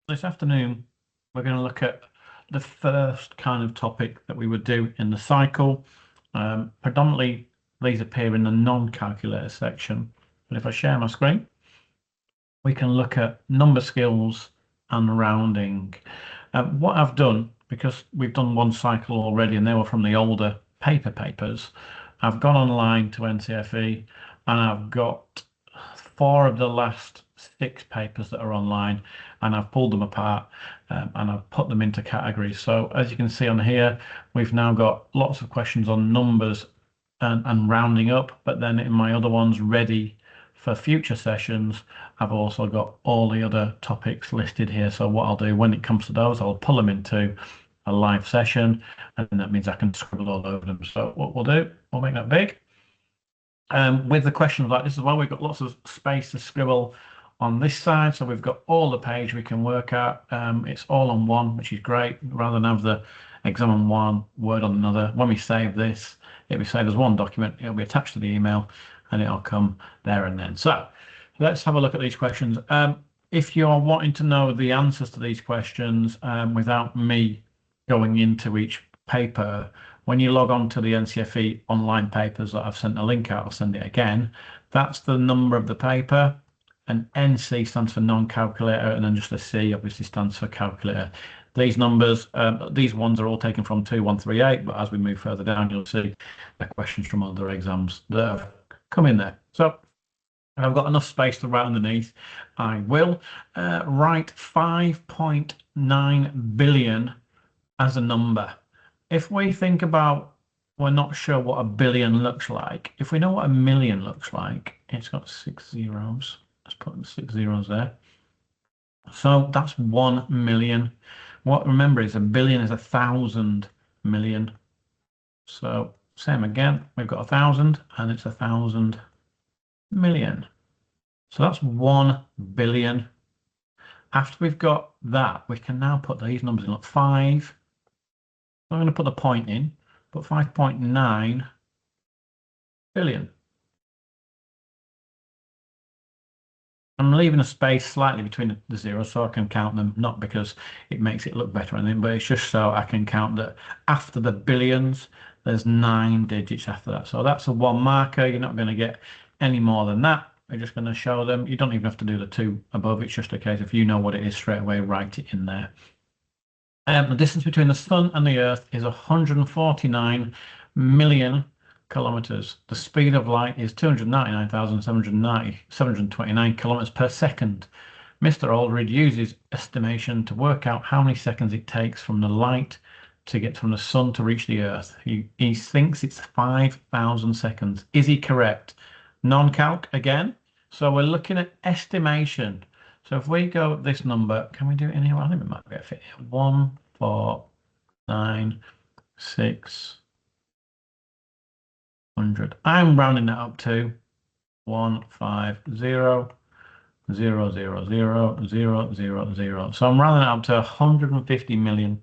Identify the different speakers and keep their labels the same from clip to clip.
Speaker 1: This afternoon, we're going to look at the first kind of topic that we would do in the cycle. Predominantly, these appear in the non-calculator section. But if I share my screen, we can look at number skills and rounding. What I've done, because we've done one cycle already and they were from the older papers, I've gone online to NCFE and I've got 4 of the last 6 papers that are online, and I've pulled them apart and I've put them into categories. So as you can see on here, we've now got lots of questions on numbers and rounding up, but then in my other ones ready for future sessions, I've also got all the other topics listed here. So what I'll do when it comes to those, I'll pull them into a live session, and that means I can scribble all over them. So what we'll do, we'll make that big. With the questions like this as well, we've got lots of space to scribble on this side. So we've got all the page we can work at. It's all on one, which is great, rather than have the exam on one, Word on another. When we save this, it'll be saved as one document. It'll be attached to the email and it'll come there and then. So let's have a look at these questions. If you're wanting to know the answers to these questions without me going into each paper, when you log on to the NCFE online papers that I've sent a link out, I'll send it again. That's the number of the paper, and NC stands for non-calculator, and then just a C obviously stands for calculator. These numbers, these ones are all taken from 2138, but as we move further down, you'll see the questions from other exams that have come in there. So I've got enough space to write underneath. I will write 5.9 billion as a number. If we think about, we're not sure what a billion looks like. If we know what a million looks like, it's got 6 zeros. Let's put 6 zeros there. So that's 1 million. What remember is a billion is 1,000 million. So same again, we've got 1,000 and it's 1,000 million. So that's 1 billion. After we've got that, we can now put these numbers in. Look, 5. I'm going to put the point in, but 5.9 billion. I'm leaving a space slightly between the zeros so I can count them, not because it makes it look better or anything, but it's just so I can count that after the billions, there's 9 digits after that. So that's a 1 marker. You're not going to get any more than that. We're just going to show them. You don't even have to do the 2 above. It's just a case if you know what it is straight away, write it in there. The distance between the sun and the earth is 149 million kilometers. The speed of light is 299,729 kilometers per second. Mr. Aldridge uses estimation to work out how many seconds it takes from the light to get from the sun to reach the earth. He thinks it's 5,000 seconds. Is he correct? Non-calc again. So we're looking at estimation. So if we go this number, can we do it in here? I think we might be able to fit here. 1, 4, 9, 6, 100. I'm rounding that up to 1, 5, 0, 0, 0, 0, 0, 0, 0. So I'm rounding it up to 150 million.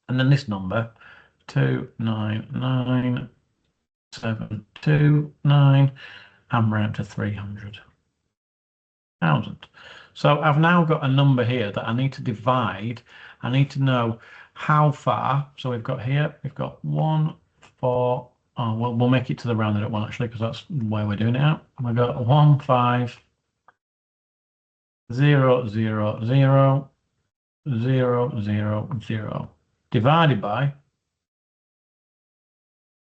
Speaker 1: And then this number, 299,729, I'm round to 300,000. So I've now got a number here that I need to divide. I need to know how far. So we've got here, we've got 1, 4. Oh, well, we'll make it to the rounded up one actually, because that's where we're doing it out. We've got 1, 5, 0, 0, 0, 0, 0, 0, divided by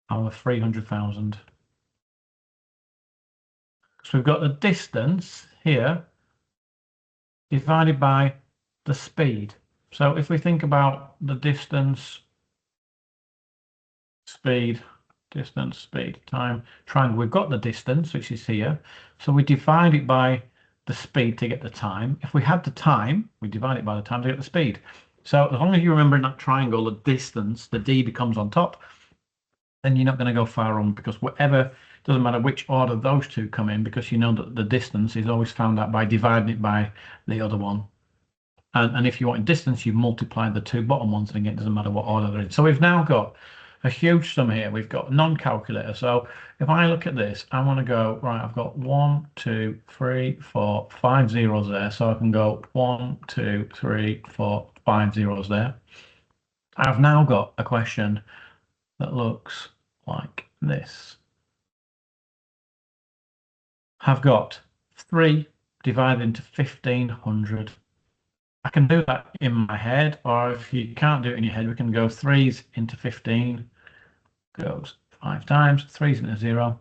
Speaker 1: our 300,000. So we've got the distance here divided by the speed. So if we think about the distance, speed, distance, speed, time, triangle, we've got the distance, which is here. So we divide it by the speed to get the time. If we had the time, we divide it by the time to get the speed. So as long as you remember in that triangle, the distance, the D becomes on top, then you're not going to go far wrong, because whatever, doesn't matter which order those two come in, because you know that the distance is always found out by dividing it by the other one. And if you want distance, you multiply the 2 bottom ones, and again, it doesn't matter what order they're in. So we've now got a huge sum here. We've got non-calculator. So if I look at this, I want to go, right, I've got 1, 2, 3, 4, 5 zeros there. So I can go 1, 2, 3, 4, 5 zeros there. I've now got a question that looks like this. I've got 3 divided into 1500. I can do that in my head, or if you can't do it in your head, we can go 3s into 15 goes 5 times, 3s into 0,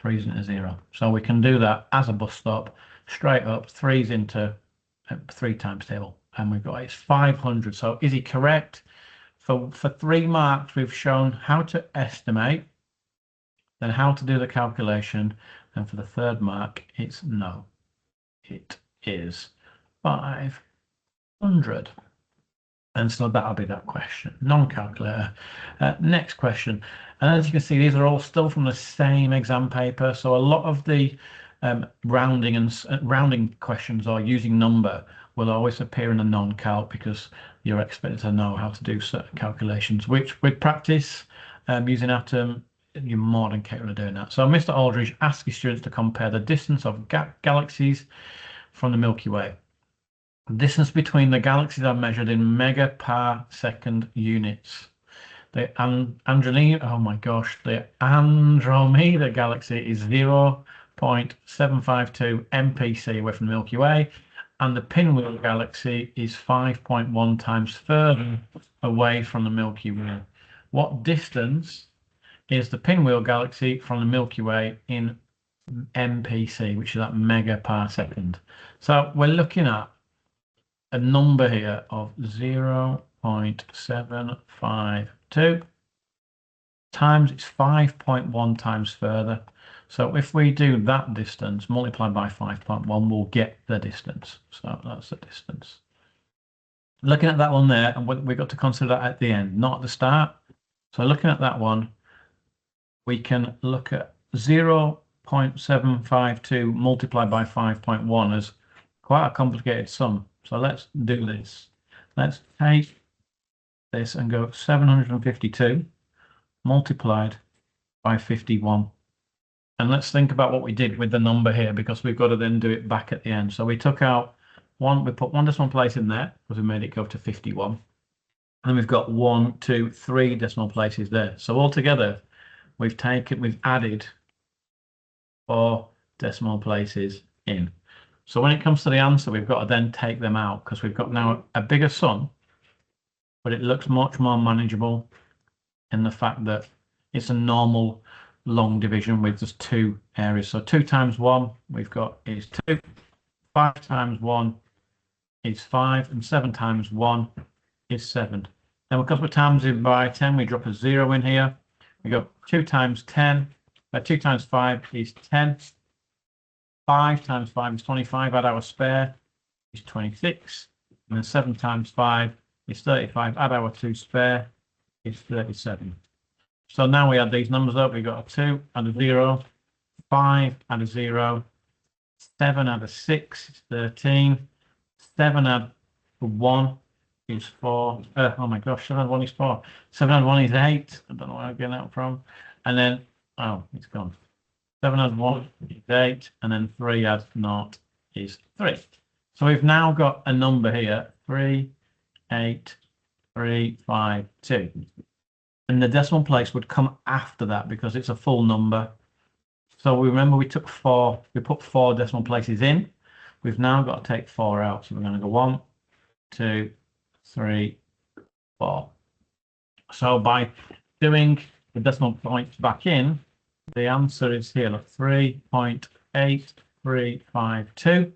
Speaker 1: 3s into 0. So we can do that as a bus stop, straight up, 3s into 3 times table, and we've got it's 500. So is he correct? For 3 marks, we've shown how to estimate, then how to do the calculation, and for the 3rd mark, it's no. It is 500. And so that'll be that question, non-calculator. Next question. And as you can see, these are all still from the same exam paper. So a lot of the rounding questions or using number will always appear in a non-calc because you're expected to know how to do certain calculations, which with practice using Atom, you're more than capable of doing that. So Mr. Aldridge asks his students to compare the distance of galaxies from the Milky Way. The distance between the galaxies are measured in megaparsecond units. The Andromeda galaxy is 0.752 MPC away from the Milky Way, and the Pinwheel galaxy is 5.1 times further away from the Milky Way. What distance is the Pinwheel galaxy from the Milky Way in MPC, which is that megaparsecond? So we're looking at a number here of 0.752 times it's 5.1 times further. So if we do that distance multiplied by 5.1, we'll get the distance. So that's the distance. Looking at that one there, and we've got to consider that at the end, not at the start. So looking at that one, we can look at 0.752 multiplied by 5.1 as quite a complicated sum. So let's do this. Let's take this and go 752 multiplied by 51. And let's think about what we did with the number here, because we've got to then do it back at the end. So we took out one, we put 1 decimal place in there because we made it go to 51. And then we've got 1, 2, 3 decimal places there. So altogether, we've added 4 decimal places in. So when it comes to the answer, we've got to then take them out because we've got now a bigger sum, but it looks much more manageable in the fact that it's a normal long division with just 2 areas. So 2 times 1 we've got is 2, 5 times 1 is 5, and 7 times 1 is 7. Then because we're timesing by 10, we drop a 0 in here. We go 2 times 10, 2 times 5 is 10. 5 times 5 is 25, add our spare is 26, and then 7 times 5 is 35, add our 2 spare is 37. So now we add these numbers up, we've got a 2 and a 0, 5 and a 0, 7 and a 6 is 13, 7 and 1 is 4, oh my gosh, 7 and 1 is 4, 7 and 1 is 8, I don't know where I'm getting that from, and then, oh, it's gone. 7 adds 1 is 8, and then 3 adds 0 is 3. So we've now got a number here, 3, 8, 3, 5, 2. And the decimal place would come after that because it's a full number. So we remember we put 4 decimal places in. We've now got to take 4 out. So we're going to go 1, 2, 3, 4. So by doing the decimal points back in, the answer is here, look, 3.8352.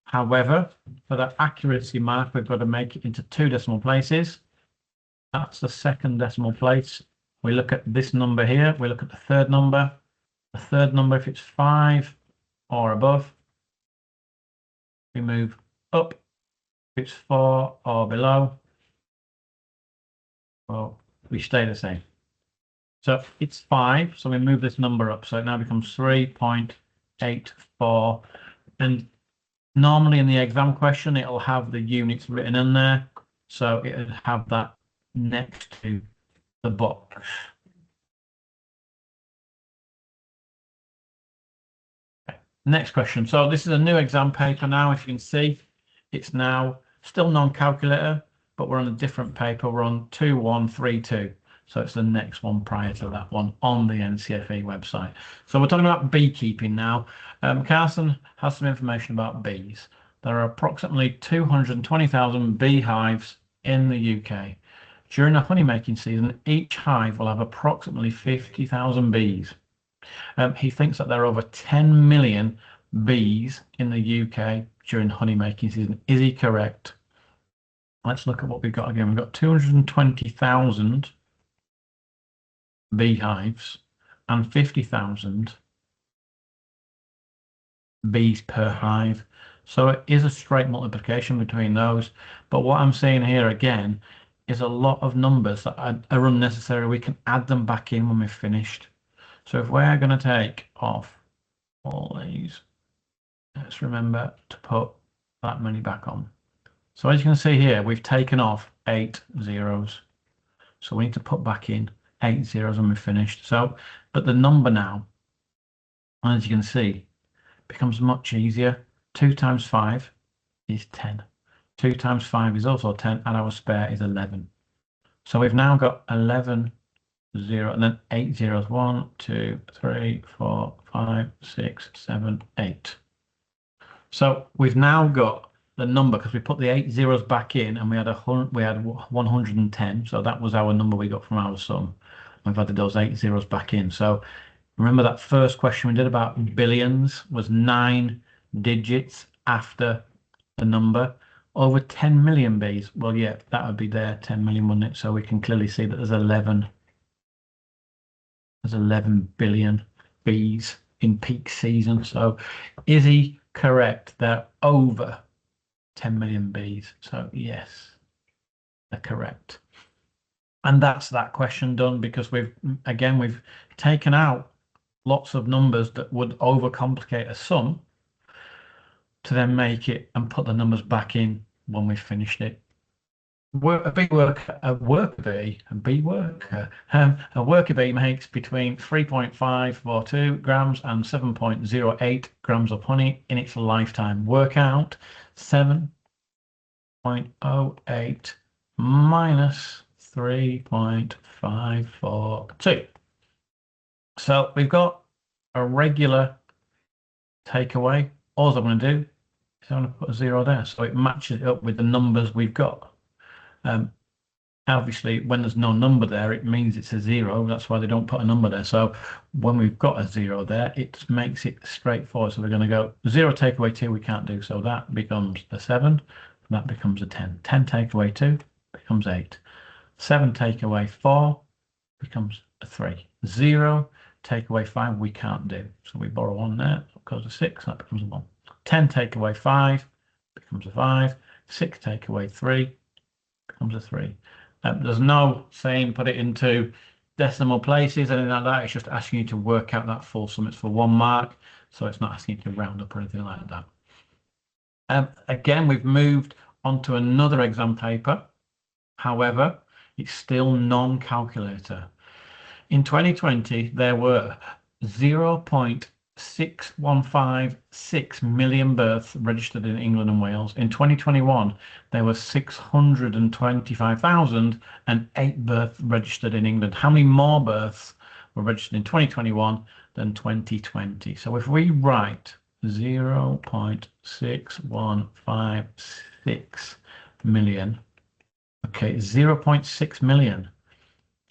Speaker 1: However, for the accuracy mark, we've got to make it into 2 decimal places. That's the 2nd decimal place. We look at this number here. We look at the 3rd number. The 3rd number, if it's 5 or above, we move up. If it's 4 or below, well, we stay the same. So it's 5, so we move this number up. So it now becomes 3.84. And normally in the exam question, it'll have the units written in there. So it'll have that next to the box. Next question. So this is a new exam paper now. If you can see, it's now still non-calculator, but we're on a different paper. We're on 2132. So it's the next one prior to that one on the NCFE website. So we're talking about beekeeping now. Carson has some information about bees. There are approximately 220,000 beehives in the UK. During the honey making season, each hive will have approximately 50,000 bees. He thinks that there are over 10 million bees in the UK during honey making season. Is he correct? Let's look at what we've got again. We've got 220,000 beehives and 50,000 bees per hive. So it is a straight multiplication between those. But what I'm saying here again is a lot of numbers that are unnecessary. We can add them back in when we've finished. So if we're going to take off all these, let's remember to put that many back on. So as you can see here, we've taken off 8 zeros. So we need to put back in 8 zeros when we've finished. So, but the number now, as you can see, becomes much easier. 2 times 5 is 10. 2 times 5 is also 10, and our spare is 11. So we've now got 11 0 and then 8 zeros. 1, 2, 3, 4, 5, 6, 7, 8. So we've now got the number because we put the 8 zeros back in and we had 110. So that was our number we got from our sum. We've added those 8 zeros back in. So remember that first question we did about billions was 9 digits after the number. Over 10 million bees. Well, yeah, that would be there, 10 million, wouldn't it? So we can clearly see that there's 11 billion bees in peak season. So is he correct? They're over 10 million bees. So yes, they're correct. And that's that question done, because we've taken out lots of numbers that would overcomplicate a sum to then make it and put the numbers back in when we've finished it. A worker bee makes between 3.542 grams and 7.08 grams of honey in its lifetime. Work out 7.08 minus 3.542. So we've got a regular takeaway. All I'm going to do is I'm going to put a 0 there, so it matches it up with the numbers we've got. Obviously, when there's no number there, it means it's a 0. That's why they don't put a number there. So when we've got a 0 there, it makes it straightforward. So we're going to go 0 take away 2, we can't do. So that becomes a 7. That becomes a 10. 10 take away 2 becomes 8. 7 take away 4 becomes a 3. 0 take away 5 we can't do. So we borrow 1 there. That goes to 6. That becomes a 1. 10 take away 5 becomes a 5. 6 take away 3 becomes a 3. There's no saying put it into decimal places, anything like that. It's just asking you to work out that full sum. It's for 1 mark, so it's not asking you to round up or anything like that. Again, we've moved on to another exam paper. However, it's still non-calculator. In 2020, there were 0.6156 million births registered in England and Wales. In 2021, there were 625,008 births registered in England. How many more births were registered in 2021 than 2020? So if we write 0.6156 million, okay, 0.6 million.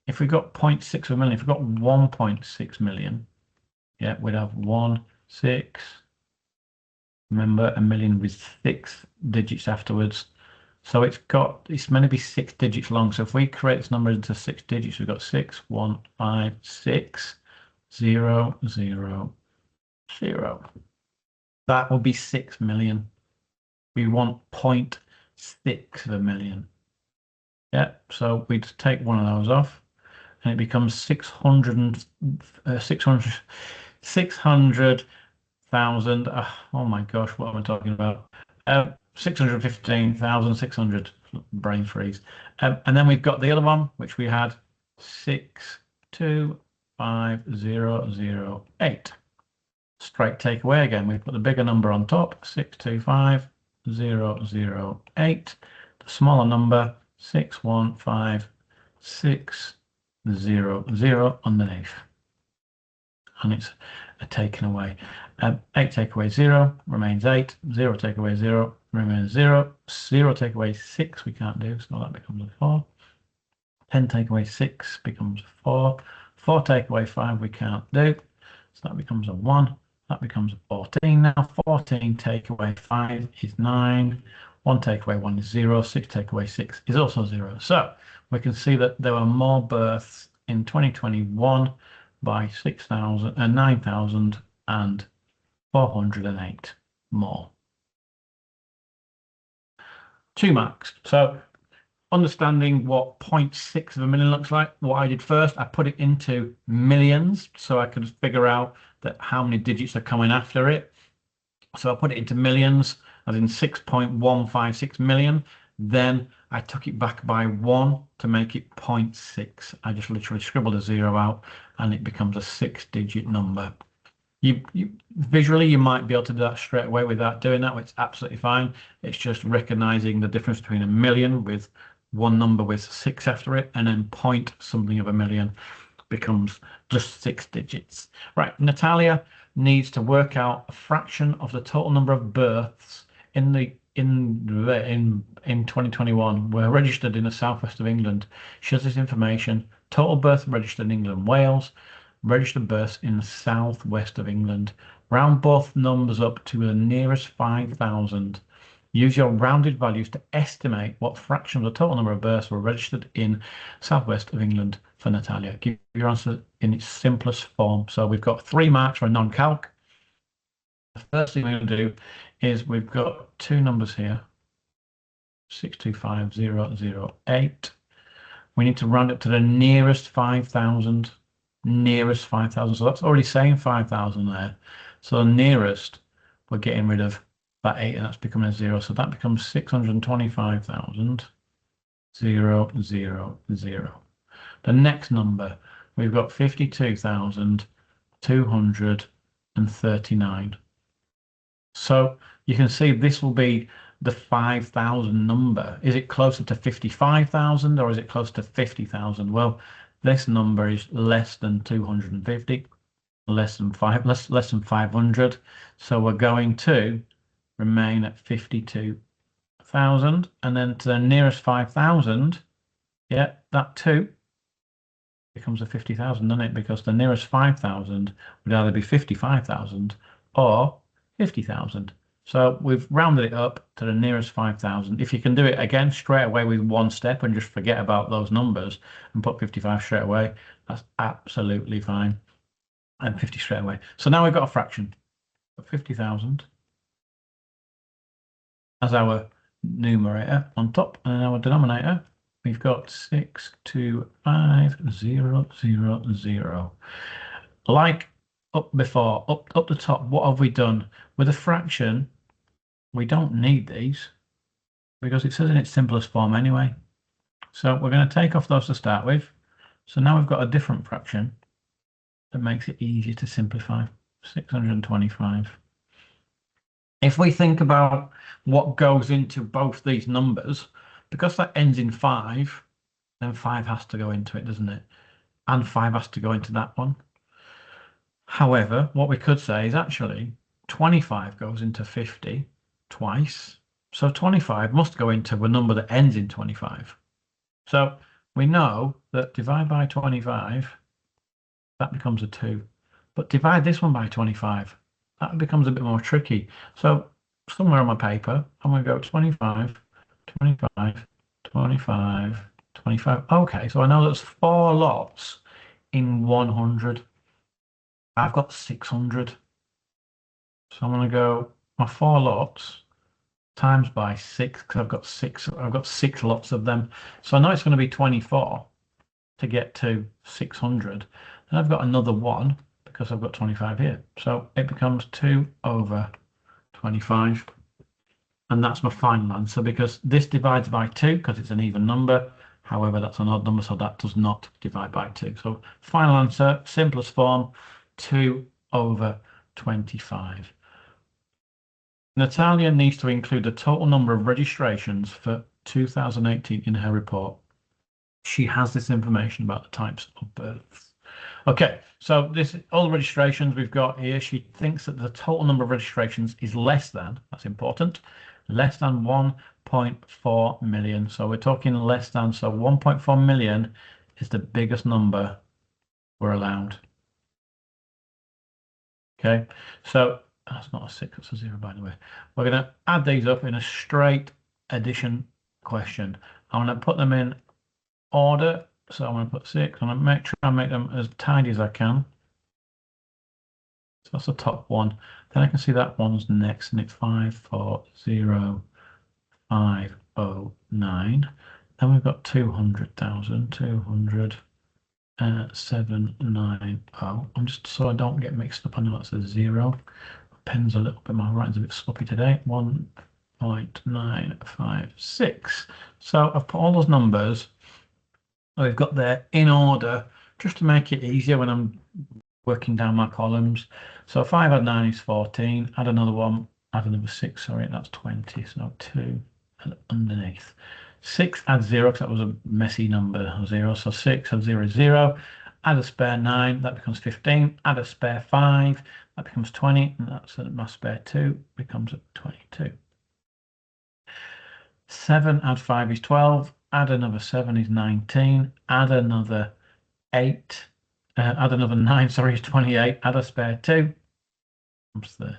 Speaker 1: If we got 0.6 of a million, if we got 1.6 million, yeah, we'd have 1, 6. Remember, a million with 6 digits afterwards. So it's meant to be 6 digits long. So if we create this number into 6 digits, we've got 6, 1, 5, 6, 0, 0, 0. That would be 6 million. We want 0.6 of a million. Yeah, so we'd take one of those off, and it becomes 600,000. Oh my gosh, what am I talking about? 615,600. Brain freeze. And then we've got the other one, which we had 625,008. straight takeaway again. We put the bigger number on top, 625008. The smaller number, 615600 underneath. And it's a taken away. 8 take away 0 remains 8. 0 take away 0 remains 0. 0 take away 6 we can't do, so that becomes a 4. 10 take away 6 becomes 4. 4 take away 5 we can't do, so that becomes a 1. That becomes a 14 now. 14 take away 5 is 9. 1 take away 1 is 0. 6 take away 6 is also 0. So we can see that there were more births in 2021 by 6,000 and 9,408 more. 2 marks. So understanding what 0.6 of a million looks like, what I did first, I put it into millions so I could figure out that how many digits are coming after it. So I put it into millions, as in 6.156 million. Then I took it back by 1 to make it 0.6. I just literally scribbled a 0 out and it becomes a 6-digit number. Visually, you might be able to do that straight away without doing that, which is absolutely fine. It's just recognizing the difference between a million with one number with 6 after it, and then point something of a million becomes just 6 digits. Right, Natalia needs to work out a fraction of the total number of births in 2021 were registered in the southwest of England. She has this information: total births registered in England and Wales, registered births in the southwest of England. Round both numbers up to the nearest 5,000. Use your rounded values to estimate what fraction of the total number of births were registered in southwest of England for Natalia. Give your answer in its simplest form. So we've got 3 marks for a non-calc. The first thing we're going to do is we've got 2 numbers here, 625008. We need to round up to the nearest 5,000. Nearest 5,000. So that's already saying 5,000 there. So the nearest, we're getting rid of that 8, and that's becoming a 0. So that becomes 625,000. 0, 0, 0. The next number, we've got 52,239. So you can see this will be the 5,000 number. Is it closer to 55,000 or is it close to 50,000? Well, this number is less than 250, less than 500. So we're going to remain at 52,000, and then to the nearest 5,000, yeah, that 2 becomes a 50,000, doesn't it? Because the nearest 5,000 would either be 55,000 or 50,000. So we've rounded it up to the nearest 5,000. If you can do it again straight away with 1 step and just forget about those numbers and put 55 straight away, that's absolutely fine. And 50 straight away. So now we've got a fraction of 50,000 as our numerator on top, and our denominator, we've got 625,000. Like up before, up the top, what have we done? With a fraction, we don't need these because it says in its simplest form anyway. So we're going to take off those to start with. So now we've got a different fraction that makes it easier to simplify. 625. If we think about what goes into both these numbers, because that ends in 5, then 5 has to go into it, doesn't it? And 5 has to go into that one. However, what we could say is actually 25 goes into 50 twice. So 25 must go into a number that ends in 25. So we know that divide by 25, that becomes a 2. But divide this one by 25, that becomes a bit more tricky. So somewhere on my paper, I'm going to go 25, 25, 25, 25. Okay, so I know there's 4 lots in 100. I've got 600. So I'm going to go my 4 lots times by 6, because I've got 6 lots of them. So I know it's going to be 24 to get to 600. And I've got another 1 because I've got 25 here. So it becomes 2 over 25. And that's my final answer, because this divides by 2 because it's an even number. However, that's an odd number, so that does not divide by 2. So final answer, simplest form, 2 over 25. Natalia needs to include the total number of registrations for 2018 in her report. She has this information about the types of births. Okay, so this all the registrations we've got here. She thinks that the total number of registrations is less than, that's important, less than 1.4 million. So we're talking less than, so 1.4 million is the biggest number we're allowed. Okay, so that's not a 6, that's a 0, by the way. We're going to add these up in a straight addition question. I'm going to put them in order. So I'm going to put 6. I'm going to try and make them as tidy as I can. So that's the top one. Then I can see that one's next, and it's 540,509. Then we've got 200,000, 200,790. I'm just so I don't get mixed up. I know that's a 0. Pen's a little bit, my writing's a bit sloppy today. 1.956. So I've put all those numbers we've got there in order just to make it easier when I'm working down my columns. So 5 add 9 is 14. Add another one, add another 6, sorry, that's 20. So 2 underneath. 6 add 0 because that was a messy number, 0. So 6 add 0 is 0. Add a spare 9, that becomes 15. Add a spare 5, that becomes 20. And that's my spare 2 becomes 22. 7 add 5 is 12. Add another 7 is 19. Add another 8. Add another 9, sorry, is 28. Add a spare 2 becomes 30.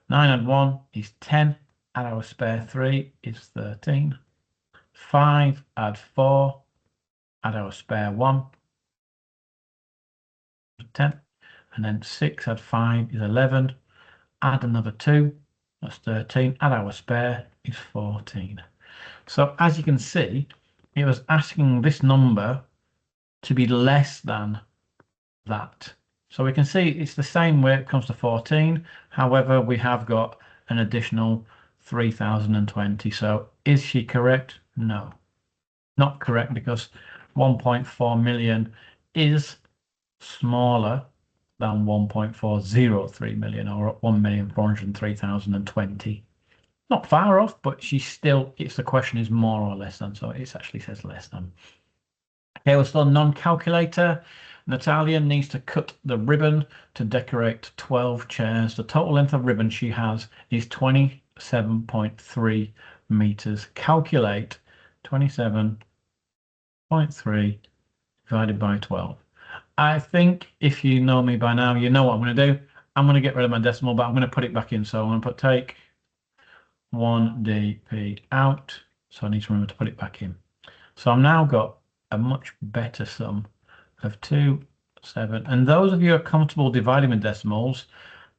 Speaker 1: 9 add 1 is 10. Add our spare 3 is 13. 5 add 4. Add our spare 1. 10. And then 6 add 5 is 11. Add another 2. That's 13. Add our spare is 14. So as you can see, it was asking this number to be less than that. So we can see it's the same way it comes to 14. However, we have got an additional 3,020. So is she correct? No, not correct, because 1.4 million is smaller than 1.403 million, or 1,403,020. Not far off, but she's still, it's the question is more or less than, so it actually says less than. Okay, we're still non-calculator. Natalia needs to cut the ribbon to decorate 12 chairs. The total length of ribbon she has is 27.3 meters. Calculate 27.3 divided by 12. I think if you know me by now, you know what I'm going to do. I'm going to get rid of my decimal, but I'm going to put it back in. So I'm going to put take 1dp out. So I need to remember to put it back in. So I've now got a much better sum of 2, 7. And those of you who are comfortable dividing with decimals,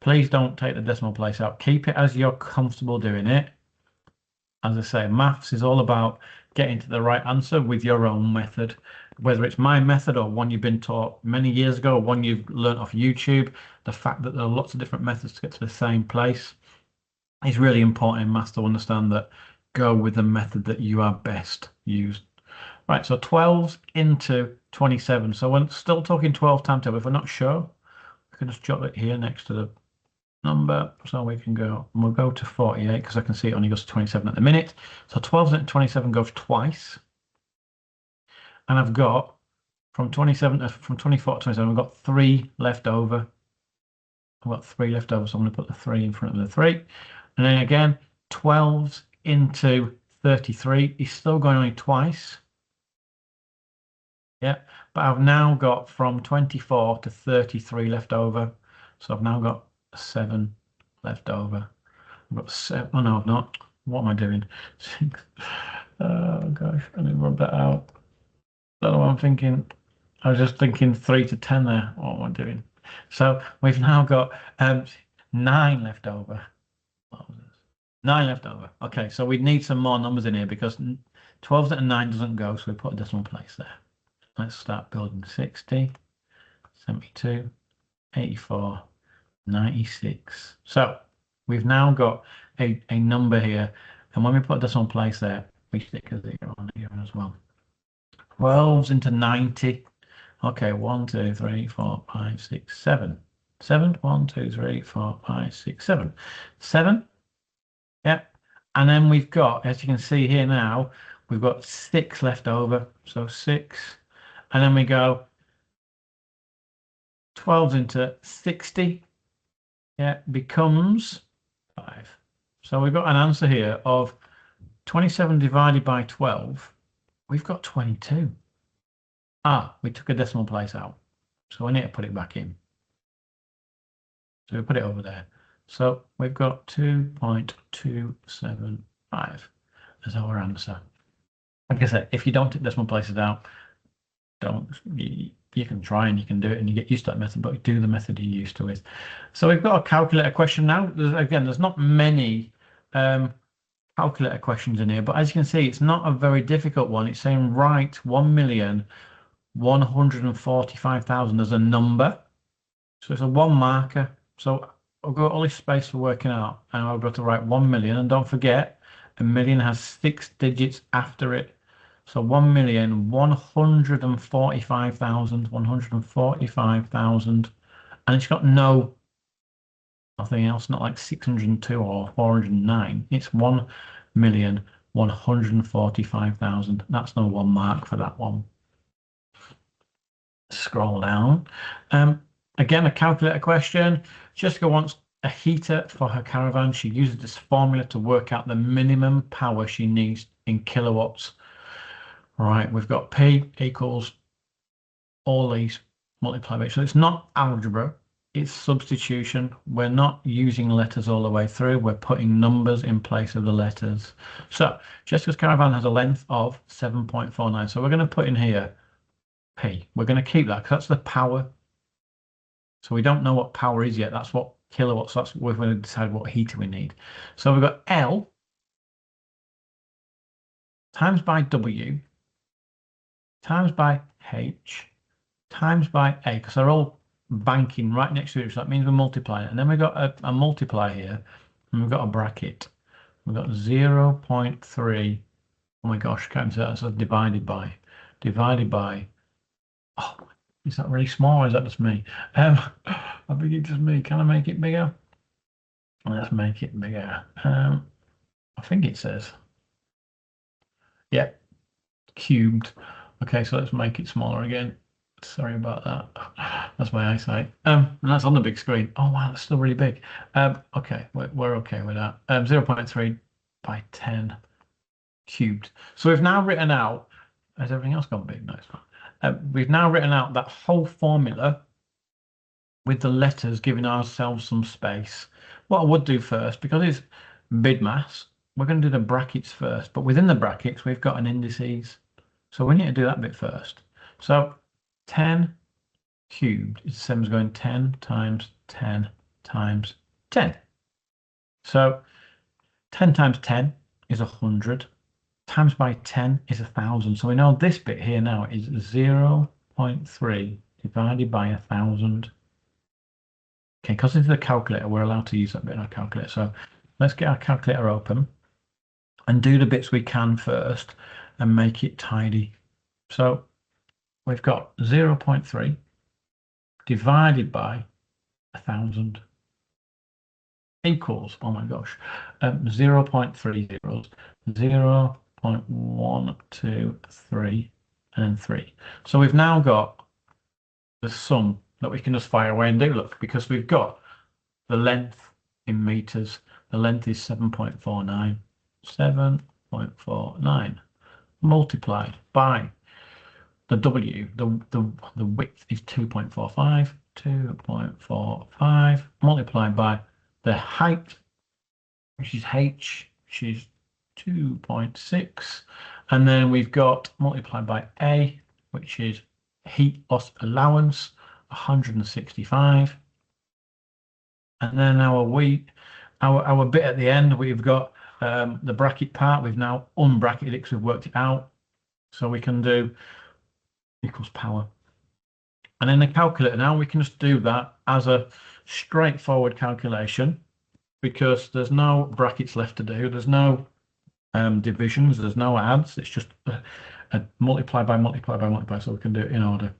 Speaker 1: please don't take the decimal place out. Keep it as you're comfortable doing it. As I say, maths is all about getting to the right answer with your own method, whether it's my method or one you've been taught many years ago, or one you've learned off YouTube. The fact that there are lots of different methods to get to the same place is really important in maths, to understand that. Go with the method that you are best used. Right, so 12 into 27. So we're still talking 12 times 2. If we're not sure, we can just jot it here next to the number. So we can go, and we'll go to 48 because I can see it only goes to 27 at the minute. So 12 into 27 goes twice. And I've got from 27 from 24 to 27, I've got 3 left over. I've got 3 left over, so I'm going to put the 3 in front of the 3. And then again, 12 into 33 is still going only twice. Yeah, but I've now got from 24 to 33 left over. So I've now got 7 left over. I've got 7. Oh, no, I've not. What am I doing? 6. Oh, gosh, I need to rub that out. I don't know what I'm thinking. I was just thinking 3 to 10 there. What am I doing? So we've now got 9 left over. 9 left over. Okay, so we need some more numbers in here because 12 and 9 doesn't go, so we put a decimal place there. Let's start building 60, 72, 84, 96. So we've now got a number here, and when we put a decimal place there, we stick a 0 on here as well. 12s into 90. Okay, 1, 2, 3, 4, 5, 6, 7. 7, 1, 2, 3, 4, 5, 6, 7. 7. Yep. And then we've got, as you can see here now, we've got 6 left over. So 6. And then we go 12 into 60. Yeah, becomes 5. So we've got an answer here of 27 divided by 12. We've got 22. We took a decimal place out. So we need to put it back in. So we put it over there. So we've got 2.275 as our answer. Like I said, if you don't take decimal places out, you can try and you can do it and you get used to that method, but do the method you're used to with. So we've got a calculator question now. There's not many calculator questions in here, but as you can see, it's not a very difficult one. It's saying write 1,145,000 as a number. So it's a 1 marker. So I've got all this space for working out, and I've got to write 1 million. And don't forget, a million has 6 digits after it. So 1,145,000, 145,000. And it's got nothing else, not like 602 or 409. It's 1,145,000. That's no 1 mark for that one. Scroll down. Again, a calculator question. Jessica wants a heater for her caravan. She uses this formula to work out the minimum power she needs in kilowatts. All right, we've got P equals all these multiplied by. So it's not algebra, it's substitution. We're not using letters all the way through. We're putting numbers in place of the letters. So Jessica's caravan has a length of 7.49. So we're going to put in here P. We're going to keep that because that's the power. So we don't know what power is yet. That's what kilowatts. That's we're going to decide what heater we need. So we've got L times by W times by H times by A, because they're all banking right next to each other. So that means we're multiplying it. And then we've got a multiply here, and we've got a bracket. We've got 0.3. Oh my gosh, can't say that. So divided by. Oh, is that really small or is that just me? I think it's just me. Can I make it bigger? Let's make it bigger. I think it says, yeah, cubed. Okay, so let's make it smaller again. Sorry about that. That's my eyesight. And that's on the big screen. Oh wow, that's still really big. Okay, we're okay with that. 0.3 by 10 cubed. So we've now written out. Has everything else gone big? No, it's not. We've now written out that whole formula with the letters, giving ourselves some space. What I would do first, because it's BIDMAS, we're going to do the brackets first. But within the brackets, we've got an indices. So we need to do that bit first. So 10 cubed is the same as going 10 times 10 times 10. So 10 times 10 is 100. Times by 10 is 1,000. So we know this bit here now is 0.3 divided by 1,000. Okay, because it's the calculator, we're allowed to use that bit in our calculator. So let's get our calculator open and do the bits we can first and make it tidy. So we've got 0.3 divided by 1,000 equals, oh my gosh, 0.30, 0.1, 2, 3, and 3. So we've now got the sum that we can just fire away and do, look, because we've got the length in meters. The length is 7.49. 7.49 multiplied by the W, the width is 2.45. 2.45 multiplied by the height, which is H, which is 2.6. And then we've got multiplied by A, which is heat loss allowance, 165. And then our bit at the end, we've got the bracket part. We've now unbracketed it because we've worked it out. So we can do equals power. And in the calculator now, we can just do that as a straightforward calculation because there's no brackets left to do. There's no divisions. There's no adds. It's just a multiply by multiply by multiply. So we can do it in order.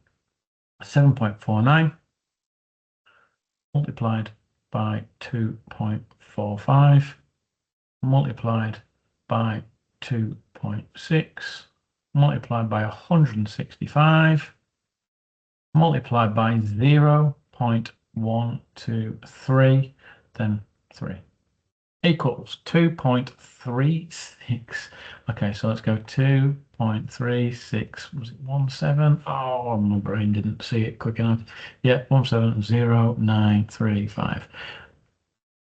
Speaker 1: 7.49 multiplied by 2.45 multiplied by 2.6 multiplied by 165 multiplied by 0.123, then 3 equals 2.36. Okay, so let's go 2.36. Was it 17? Oh, my brain didn't see it quick enough. Yeah, 170935.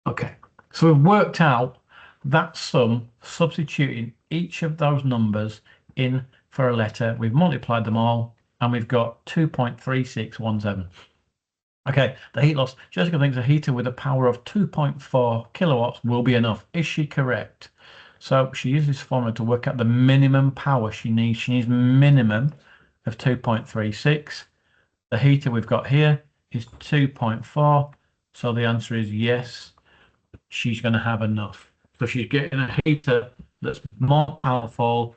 Speaker 1: Okay, so we've worked out that sum, substituting each of those numbers in for a letter. We've multiplied them all, and we've got 2.3617. Okay, the heat loss. Jessica thinks a heater with a power of 2.4 kilowatts will be enough. Is she correct? So she uses this formula to work out the minimum power she needs. She needs minimum of 2.36. The heater we've got here is 2.4. So the answer is yes, she's going to have enough. So she's getting a heater that's more powerful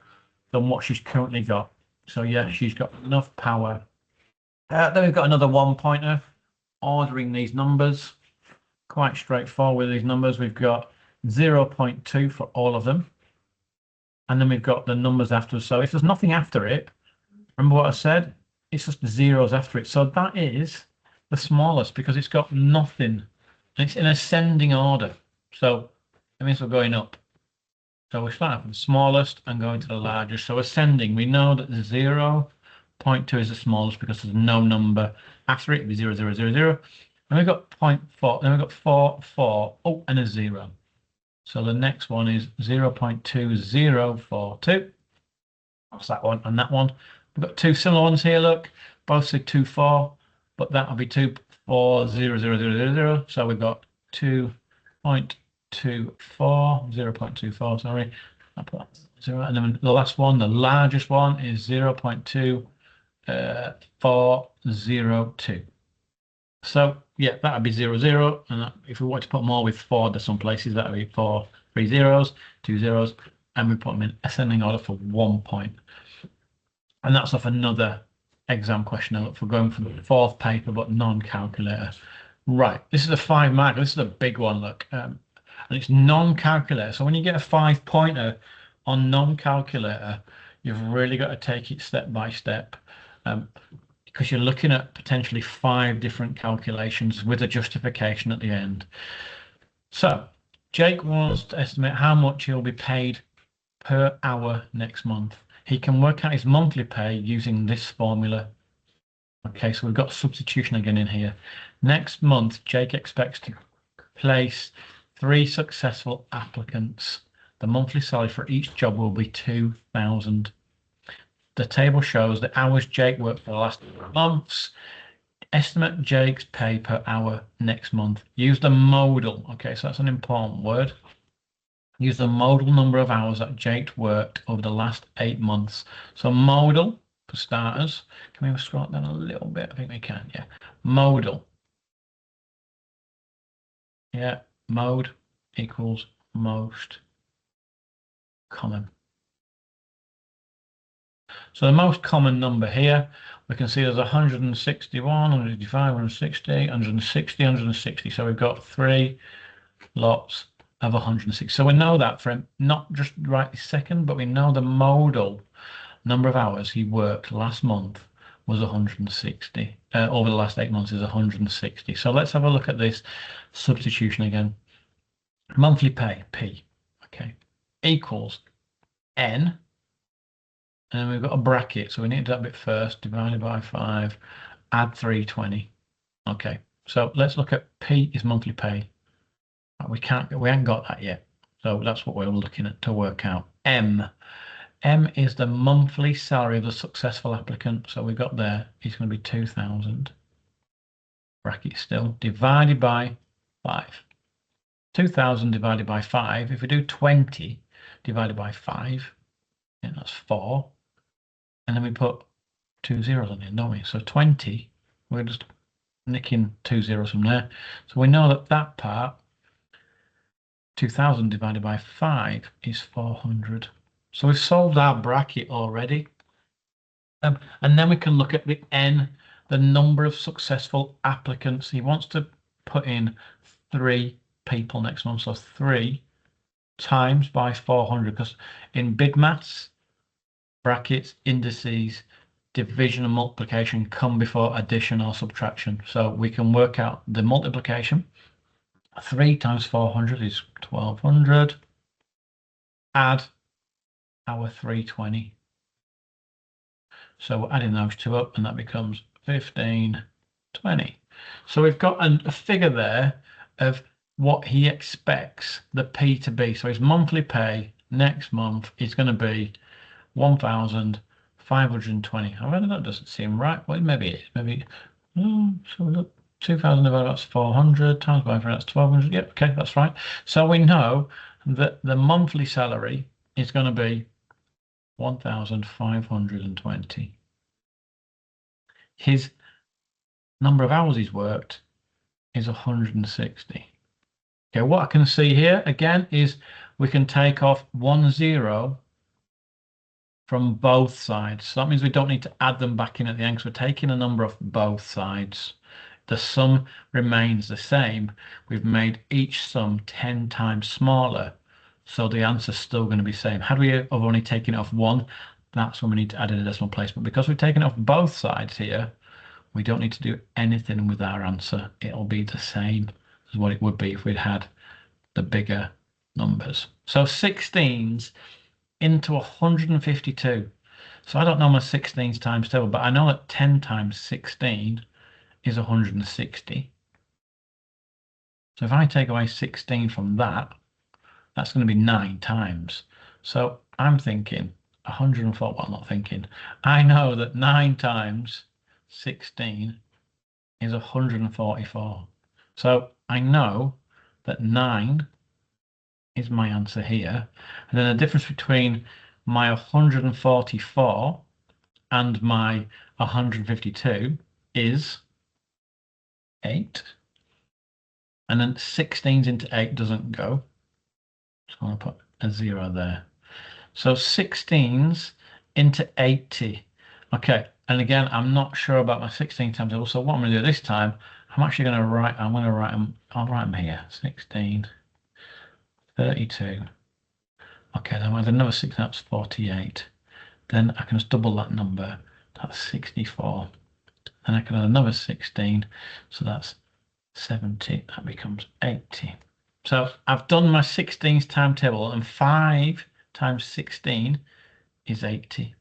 Speaker 1: than what she's currently got. So yeah, she's got enough power. Then we've got another 1-pointer. Ordering these numbers, quite straightforward with these numbers. We've got 0.2 for all of them, and then we've got the numbers after. So if there's nothing after it, remember what I said, it's just zeros after it. So that is the smallest because it's got nothing, and it's in ascending order. So that means we're going up. So we start from the smallest and going to the largest. So ascending, we know that 0.2 is the smallest because there's no number after it. It'd be 0, 0, 0, 0. And we've got 0.4, then we've got 4, 4, oh, and a 0. So the next one is 0.2042. That's that one and that one. We've got two similar ones here, look. Both say 2, 4, but that'll be 2, 4, 0, 0, 0, 0, 0. So we've got 2.24, 0.24, sorry. I'll put that 0. And then the last one, the largest one, is 0.2402. So yeah, that would be 0, 0. And that, if we want to put more with 4, there's some places that would be 4, 3 zeros, 2 zeros, and we put them in ascending order for 1 point. And that's off another exam question. Now, look, we're going for the fourth paper, but non-calculator. Right, this is a 5 marker. This is a big one, look. And it's non-calculator. So when you get a 5-pointer on non-calculator, you've really got to take it step by step. Because you're looking at potentially 5 different calculations with a justification at the end. So Jake wants to estimate how much he'll be paid per hour next month. He can work out his monthly pay using this formula. Okay, so we've got substitution again in here. Next month, Jake expects to place 3 successful applicants. The monthly salary for each job will be 2,000. The table shows the hours Jake worked for the last months. Estimate Jake's pay per hour next month. Use the modal. Okay, so that's an important word. Use the modal number of hours that Jake worked over the last 8 months. So modal, for starters, can we scroll down a little bit? I think we can, yeah. Modal. Yeah, mode equals most common. So the most common number here, we can see there's 161, 155, 160, 160, 160. So we've got 3 lots of 160. So we know that from not just right this second, but we know the modal number of hours he worked last month was 160. Over the last 8 months is 160. So let's have a look at this substitution again. Monthly pay, P, okay, equals N. And we've got a bracket, so we need that bit first, divided by 5, add 320. Okay, so let's look at P is monthly pay. We haven't got that yet. So that's what we're looking at to work out. M is the monthly salary of the successful applicant. So we've got there, it's going to be 2,000, bracket still, divided by 5. 2,000 divided by 5, if we do 20 divided by 5, yeah, that's 4. And then we put 2 zeros on it, don't we? So 20, we're just nicking 2 zeros from there. So we know that that part, 2,000 divided by 5 is 400. So we've solved our bracket already. And then we can look at the N, the number of successful applicants. He wants to put in 3 people next month. So 3 times by 400, because in big maths, brackets, indices, division and multiplication come before addition or subtraction. So we can work out the multiplication. 3 times 400 is 1200. Add our 320. So we're adding those two up, and that becomes 1520. So we've got a figure there of what he expects the P to be. So his monthly pay next month is going to be 1,520. However, that doesn't seem right. Well, maybe it is. Maybe. So we look 2,000 divided by 400 times by 4, that's 1,200. Yep, okay, that's right. So we know that the monthly salary is going to be 1,520. His number of hours he's worked is 160. Okay, what I can see here again is we can take off 1 0 from both sides. So that means we don't need to add them back in at the end, because we're taking a number off both sides. The sum remains the same. We've made each sum 10 times smaller, so the answer's still going to be the same. Had we have only taken it off 1, that's when we need to add in a decimal place. But because we've taken it off both sides here, we don't need to do anything with our answer. It'll be the same as what it would be if we'd had the bigger numbers. So 16s into 152. So I don't know my 16s times table, but I know that 10 times 16 is 160. So if I take away 16 from that, that's going to be 9 times. So I'm thinking 104. Well, I'm not thinking. I know that 9 times 16 is 144. So I know that 9 is my answer here. And then the difference between my 144 and my 152 is 8. And then 16s into 8 doesn't go. So I'm going to put a 0 there. So 16s into 80. Okay, and again, I'm not sure about my 16 times table. So what I'm going to do this time, I'm actually going to write, I'll write them here. 16, 32. Okay, then with another 6, that's 48. Then I can just double that number. That's 64. And I can add another 16. So that's 70. That becomes 80. So I've done my 16s timetable, and 5 times 16 is 80.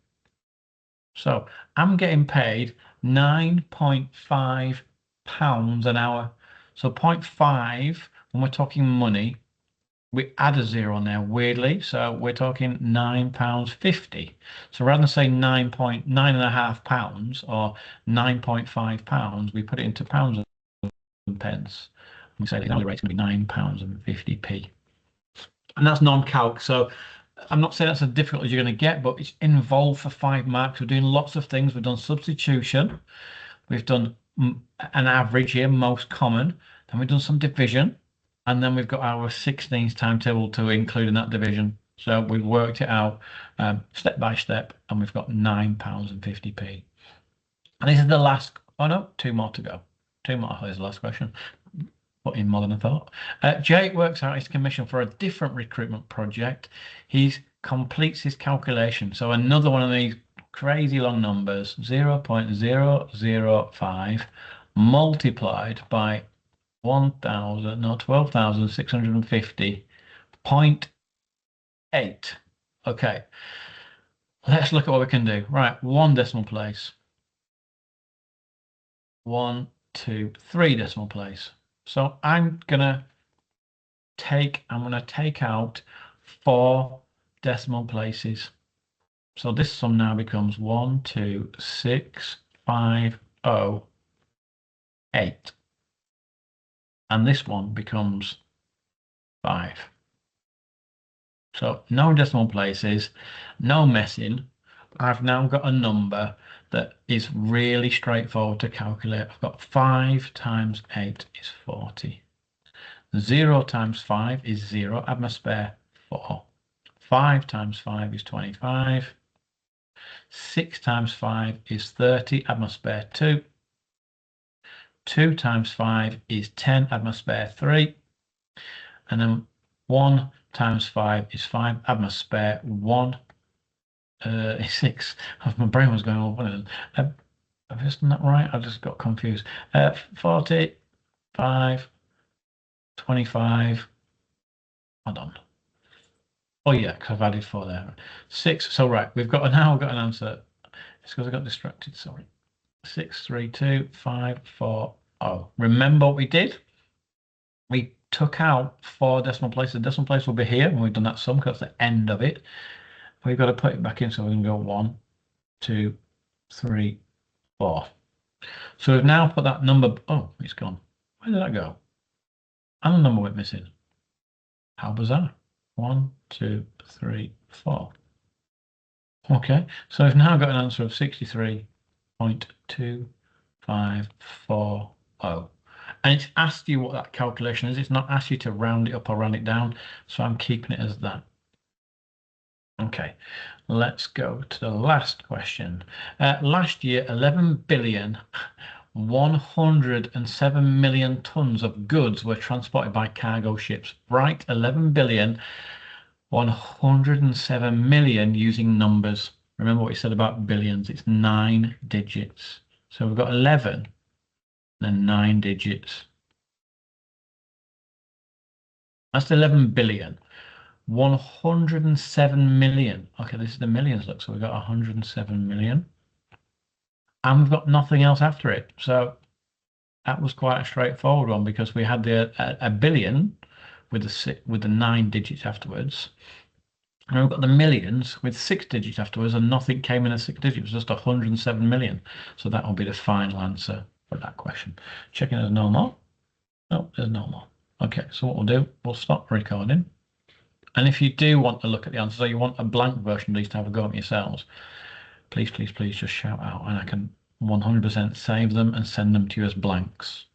Speaker 1: So I'm getting paid £9.5 an hour. So 0.5, when we're talking money, we add a 0 now, weirdly. So we're talking £9.50. So rather than say £9.5 or £9.5, we put it into pounds and pence. We say the hourly rate's going to be £9.50. And that's non-calc. So I'm not saying that's as difficult as you're going to get, but it's involved for 5 marks. We're doing lots of things. We've done substitution. We've done an average here, most common. Then we've done some division. And then we've got our 16s timetable to include in that division. So we've worked it out step by step, and we've got £9.50. And this is the last, oh no, 2 more to go. 2 more, here's the last question. Put in more than I thought. Jake works out his commission for a different recruitment project. He completes his calculation. So another one of these crazy long numbers, 0.005 multiplied by 12,650.8. Okay, let's look at what we can do. Right, 1 decimal place. 1, 2, 3 decimal place. So I'm gonna take out 4 decimal places. So this sum now becomes 1, 2, 6, 5, 0, 8. And this one becomes 5. So no decimal places, no messing. I've now got a number that is really straightforward to calculate. I've got 5 times 8 is 40. 0 times 5 is 0. Add my spare 4. 5 times 5 is 25. 6 times 5 is 30. Add my spare 2. 2 times 5 is 10, add my spare 3. And then 1 times 5 is 5, add my spare 1 is 6. My brain was going all funny then. Have I just done that right? I just got confused. 40, 5, 25. Hold on. Oh yeah, because I've added 4 there. 6. So right, we've got now got an answer. It's because I got distracted, sorry. 6, 3, 2, 5, 4, 0. Remember what we did? We took out 4 decimal places. The decimal place will be here when we've done that sum because that's the end of it. We've got to put it back in, so we're going to go 1, 2, 3, 4. So we've now put that number. Oh, it's gone. Where did that go? And the number went missing. How bizarre. 1, 2, 3, 4. Okay, so we've now got an answer of 63.2540. And it's asked you what that calculation is. It's not asked you to round it up or round it down. So I'm keeping it as that. Okay, let's go to the last question. Last year, 11,107 million tons of goods were transported by cargo ships. Write 11,107 million using numbers. Remember what we said about billions. It's 9 digits. So we've got 11 and 9 digits. That's 11 billion. 107 million. Okay, this is the millions, look. So we've got 107 million. And we've got nothing else after it. So that was quite a straightforward one because we had a billion with the 9 digits afterwards. And we've got the millions with 6 digits afterwards, and nothing came in as 6 digits. It was just 107 million. So that will be the final answer for that question. Checking there's no more. No, there's no more. Okay, so what we'll do, we'll stop recording. And if you do want to look at the answers, or you want a blank version at least to have a go at yourselves, please, please, please just shout out and I can 100% save them and send them to you as blanks.